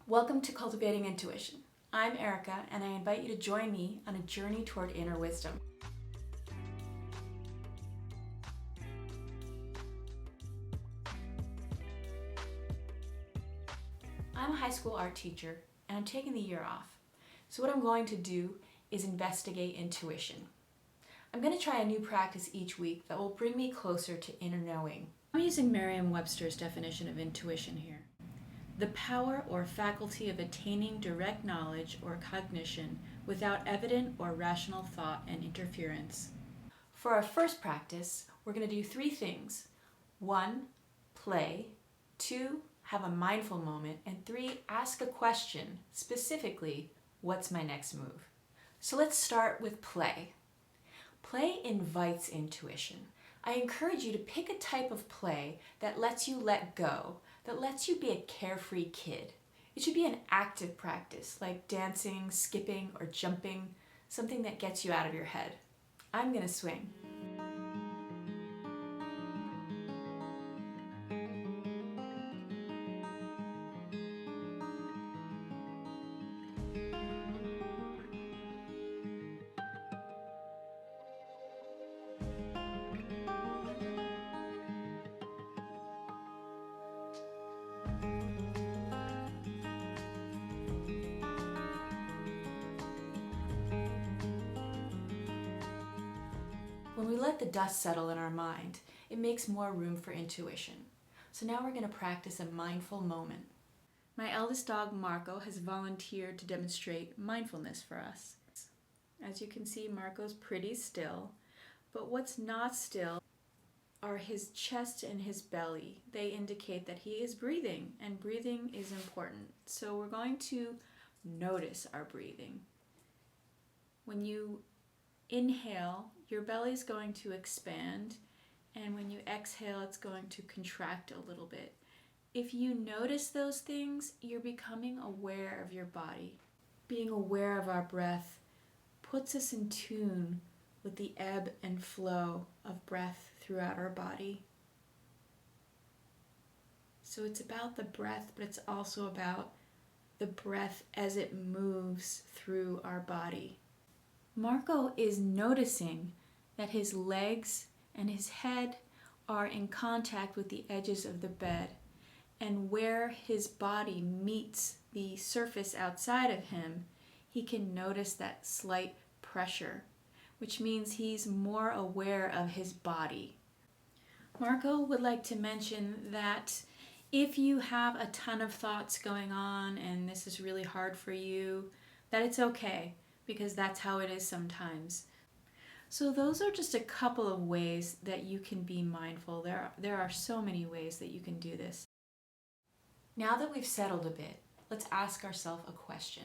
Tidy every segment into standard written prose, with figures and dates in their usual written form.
Welcome to Cultivating Intuition. I'm Erica, and I invite you to join me on a journey toward inner wisdom. I'm a high school art teacher, and I'm taking the year off. So what I'm going to do is investigate intuition. I'm going to try a new practice each week that will bring me closer to inner knowing. I'm using Merriam-Webster's definition of intuition here. The power or faculty of attaining direct knowledge or cognition without evident or rational thought and interference. For our first practice, we're going to do 3 things. 1, play. 2, have a mindful moment. And 3, ask a question, specifically, what's my next move? So let's start with play. Play invites intuition. I encourage you to pick a type of play that lets you let go, that lets you be a carefree kid. It should be an active practice, like dancing, skipping, or jumping, something that gets you out of your head. I'm gonna swing. When we let the dust settle in our mind, it makes more room for intuition. So now we're going to practice a mindful moment. My eldest dog, Marco, has volunteered to demonstrate mindfulness for us. As you can see, Marco's pretty still, but what's not still are his chest and his belly. They indicate that he is breathing, and breathing is important. So we're going to notice our breathing. When you inhale, your belly is going to expand, and when you exhale, it's going to contract a little bit. If you notice those things, you're becoming aware of your body. Being aware of our breath puts us in tune with the ebb and flow of breath throughout our body. So it's about the breath, but it's also about the breath as it moves through our body. Marco is noticing that his legs and his head are in contact with the edges of the bed, and where his body meets the surface outside of him, he can notice that slight pressure, which means he's more aware of his body. Marco would like to mention that if you have a ton of thoughts going on and this is really hard for you, that it's okay, because that's how it is sometimes. So those are just a couple of ways that you can be mindful. There are so many ways that you can do this. Now that we've settled a bit, let's ask ourselves a question.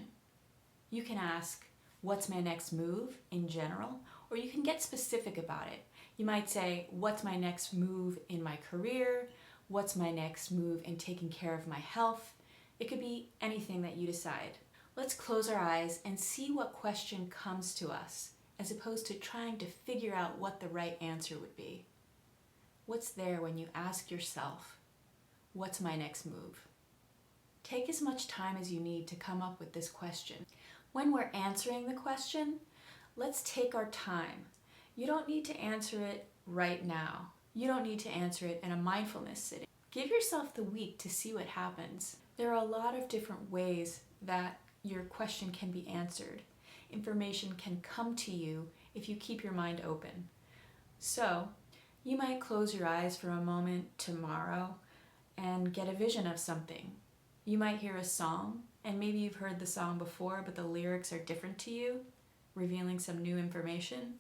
You can ask, what's my next move in general? Or you can get specific about it. You might say, what's my next move in my career? What's my next move in taking care of my health? It could be anything that you decide. Let's close our eyes and see what question comes to us, as opposed to trying to figure out what the right answer would be. What's there when you ask yourself, what's my next move? Take as much time as you need to come up with this question. When we're answering the question, let's take our time. You don't need to answer it right now. You don't need to answer it in a mindfulness sitting. Give yourself the week to see what happens. There are a lot of different ways that your question can be answered. Information can come to you if you keep your mind open. So, you might close your eyes for a moment tomorrow and get a vision of something. You might hear a song, and maybe you've heard the song before, but the lyrics are different to you, revealing some new information.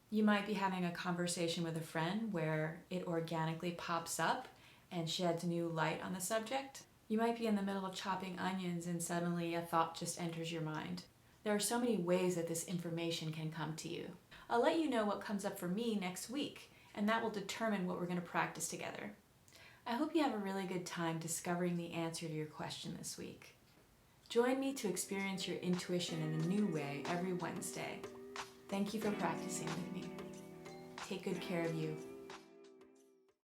You might be having a conversation with a friend where it organically pops up and sheds new light on the subject. You might be in the middle of chopping onions and suddenly a thought just enters your mind. There are so many ways that this information can come to you. I'll let you know what comes up for me next week, and that will determine what we're going to practice together. I hope you have a really good time discovering the answer to your question this week. Join me to experience your intuition in a new way every Wednesday. Thank you for practicing with me. Take good care of you.